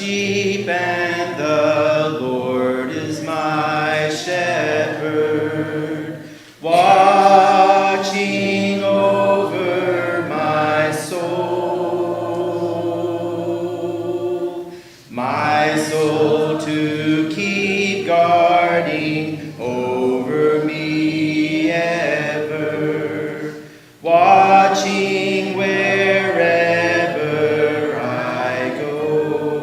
sheep, and the Lord is my shepherd, watching over my soul to keep guarding over me ever, watching wherever I go.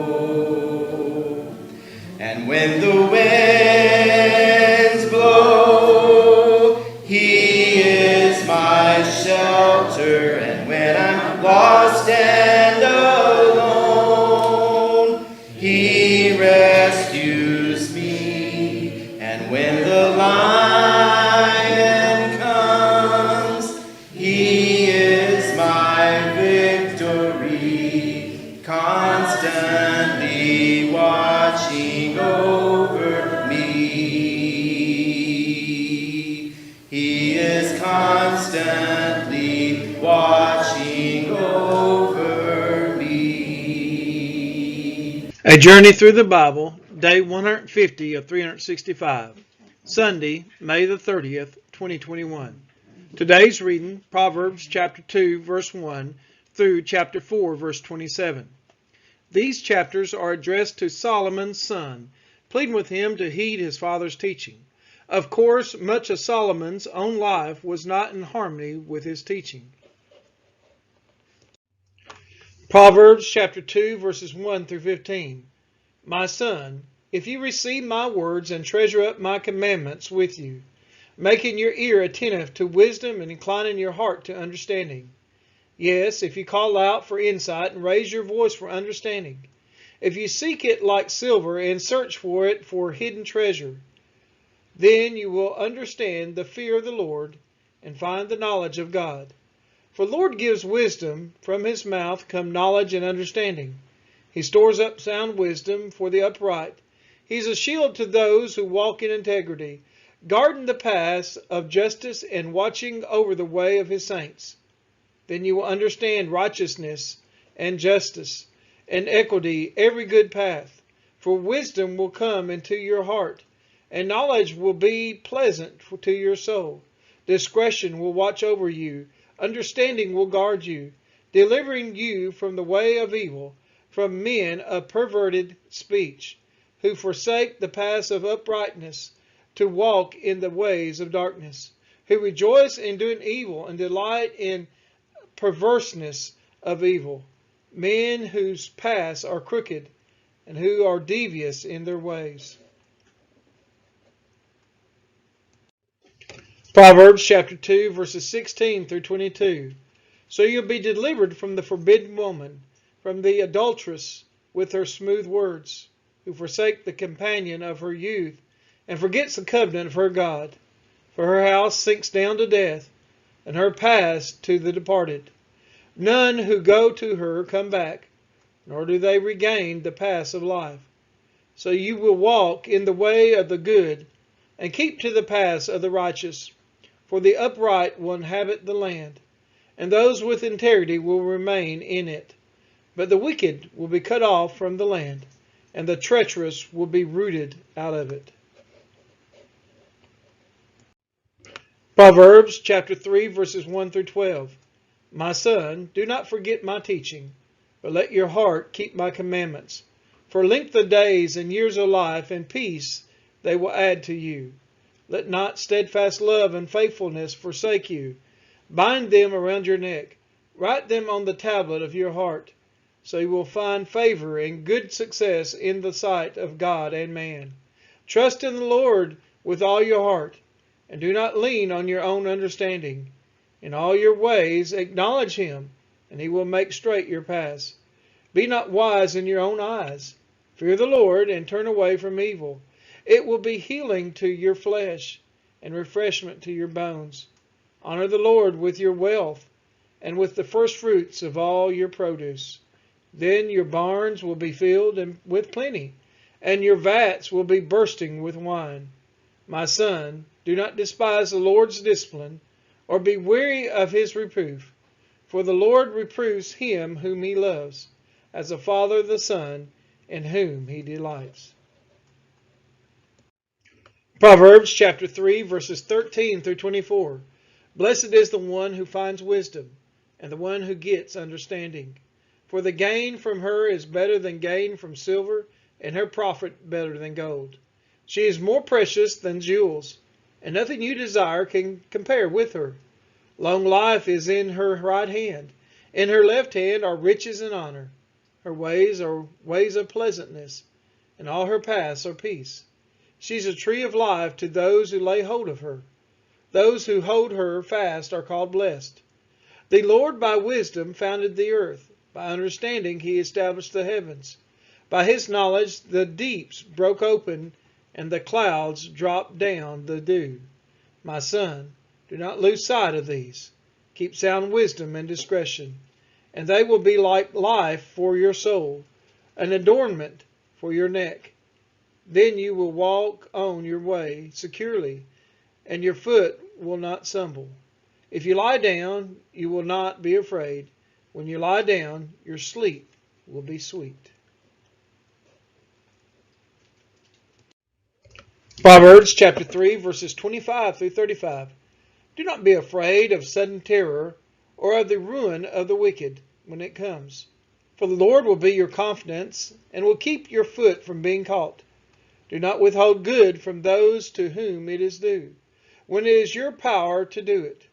And when the winds blow, He is my shelter, and when I'm lost and alone, He rescues me. And when the lion comes, He is my victory, constantly watching over me. He is constantly watching over me. A Journey Through the Bible, Day 150 of 365, Sunday, May the 30th, 2021. Today's reading, Proverbs chapter 2, verse 1 through chapter 4, verse 27. These chapters are addressed to Solomon's son, pleading with him to heed his father's teaching. Of course, much of Solomon's own life was not in harmony with his teaching. Proverbs chapter 2, verses 1 through 15. My son, if you receive my words and treasure up my commandments with you, making your ear attentive to wisdom and inclining your heart to understanding. Yes, if you call out for insight and raise your voice for understanding. If you seek it like silver and search for it for hidden treasure, then you will understand the fear of the Lord and find the knowledge of God. For the Lord gives wisdom, from his mouth come knowledge and understanding. He stores up sound wisdom for the upright. He is a shield to those who walk in integrity, guarding the paths of justice and watching over the way of his saints. Then you will understand righteousness and justice and equity, every good path. For wisdom will come into your heart, and knowledge will be pleasant to your soul. Discretion will watch over you. Understanding will guard you, delivering you from the way of evil, from men of perverted speech, who forsake the paths of uprightness, to walk in the ways of darkness, who rejoice in doing evil and delight in perverseness of evil, men whose paths are crooked and who are devious in their ways. Proverbs chapter 2, verses 16 through 22. So you'll be delivered from the forbidden woman, from the adulteress with her smooth words, who forsake the companion of her youth, and forgets the covenant of her God. For her house sinks down to death, and her paths to the departed. None who go to her come back, nor do they regain the paths of life. So you will walk in the way of the good, and keep to the paths of the righteous. For the upright will inhabit the land, and those with integrity will remain in it. But the wicked will be cut off from the land, and the treacherous will be rooted out of it. Proverbs chapter 3, verses 1 through 12. My son, do not forget my teaching, but let your heart keep my commandments. For length of days and years of life and peace they will add to you. Let not steadfast love and faithfulness forsake you. Bind them around your neck. Write them on the tablet of your heart, so you will find favor and good success in the sight of God and man. Trust in the Lord with all your heart, and do not lean on your own understanding. In all your ways acknowledge him, and he will make straight your paths. Be not wise in your own eyes. Fear the Lord and turn away from evil. It will be healing to your flesh and refreshment to your bones. Honor the Lord with your wealth and with the first fruits of all your produce. Then your barns will be filled with plenty, and your vats will be bursting with wine. My son, do not despise the Lord's discipline, or be weary of his reproof. For the Lord reproves him whom he loves, as a father the son, in whom he delights. Proverbs chapter 3, verses 13 through 24. Blessed is the one who finds wisdom, and the one who gets understanding. For the gain from her is better than gain from silver, and her profit better than gold. She is more precious than jewels, and nothing you desire can compare with her. Long life is in her right hand. In her left hand are riches and honor. Her ways are ways of pleasantness, and all her paths are peace. She is a tree of life to those who lay hold of her. Those who hold her fast are called blessed. The Lord by wisdom founded the earth. By understanding he established the heavens. By his knowledge the deeps broke open, and the clouds dropped down the dew. My son, do not lose sight of these. Keep sound wisdom and discretion, and they will be like life for your soul, an adornment for your neck. Then you will walk on your way securely, and your foot will not stumble. If you lie down, you will not be afraid. When you lie down, your sleep will be sweet. Proverbs chapter 3, verses 25 through 35. Do not be afraid of sudden terror or of the ruin of the wicked when it comes. For the Lord will be your confidence and will keep your foot from being caught. Do not withhold good from those to whom it is due, when it is your power to do it.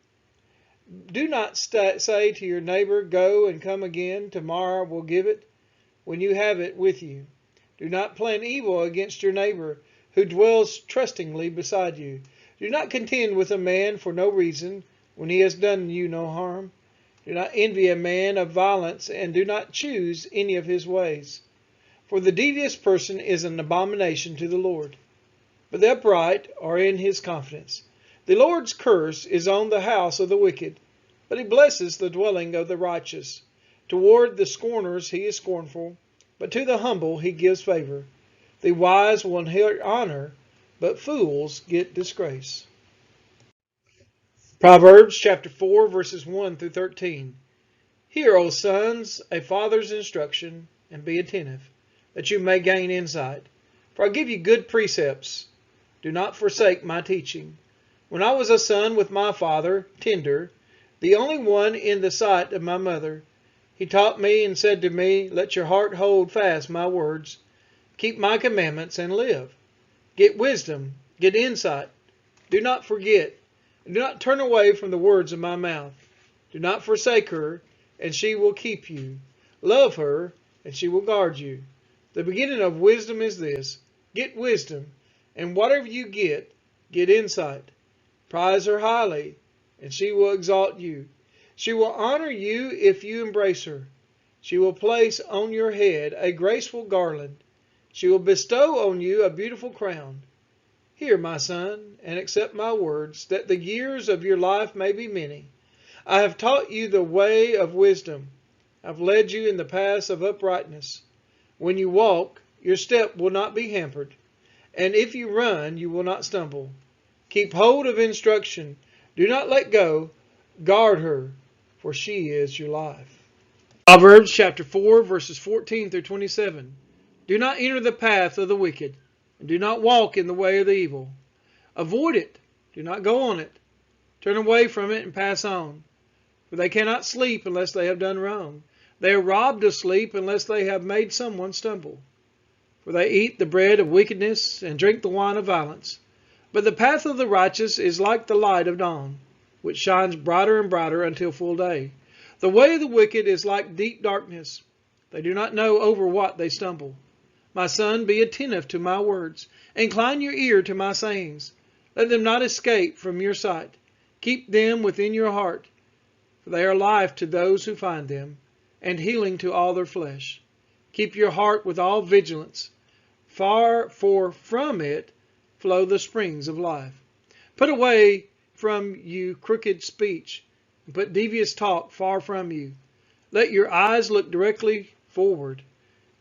Do not say to your neighbor, go and come again, tomorrow will give it, when you have it with you. Do not plan evil against your neighbor, who dwells trustingly beside you. Do not contend with a man for no reason, when he has done you no harm. Do not envy a man of violence, and do not choose any of his ways. For the devious person is an abomination to the Lord, but the upright are in his confidence. The Lord's curse is on the house of the wicked, but he blesses the dwelling of the righteous. Toward the scorners he is scornful, but to the humble he gives favor. The wise will inherit honor, but fools get disgrace. Proverbs chapter 4, verses 1 through 13. Hear, O sons, a father's instruction, and be attentive, that you may gain insight. For I give you good precepts. Do not forsake my teaching. When I was a son with my father, tender, the only one in the sight of my mother, he taught me and said to me, let your heart hold fast my words. Keep my commandments and live. Get wisdom, get insight. Do not forget, and do not turn away from the words of my mouth. Do not forsake her, and she will keep you. Love her, and she will guard you. The beginning of wisdom is this: get wisdom, and whatever you get insight. Prize her highly, and she will exalt you. She will honor you if you embrace her. She will place on your head a graceful garland. She will bestow on you a beautiful crown. Hear, my son, and accept my words, that the years of your life may be many. I have taught you the way of wisdom. I have led you in the paths of uprightness. When you walk, your step will not be hampered, and if you run, you will not stumble. Keep hold of instruction. Do not let go. Guard her, for she is your life. Proverbs chapter 4, verses 14 through 27. Do not enter the path of the wicked, and do not walk in the way of the evil. Avoid it. Do not go on it. Turn away from it and pass on. For they cannot sleep unless they have done wrong. They are robbed of sleep unless they have made someone stumble. For they eat the bread of wickedness and drink the wine of violence. But the path of the righteous is like the light of dawn, which shines brighter and brighter until full day. The way of the wicked is like deep darkness. They do not know over what they stumble. My son, be attentive to my words. Incline your ear to my sayings. Let them not escape from your sight. Keep them within your heart, for they are life to those who find them, and healing to all their flesh. Keep your heart with all vigilance, for from it flow the springs of life. Put away from you crooked speech, and put devious talk far from you. Let your eyes look directly forward,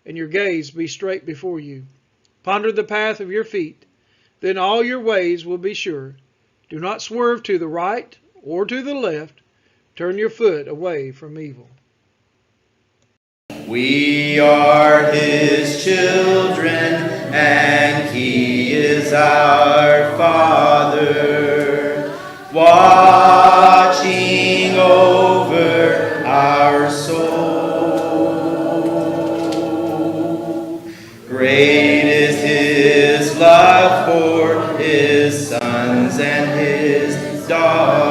and your gaze be straight before you. Ponder the path of your feet, then all your ways will be sure. Do not swerve to the right or to the left. Turn your foot away from evil. We are his children, and he is our Father, watching over our soul. Great is his love for his sons and his daughters.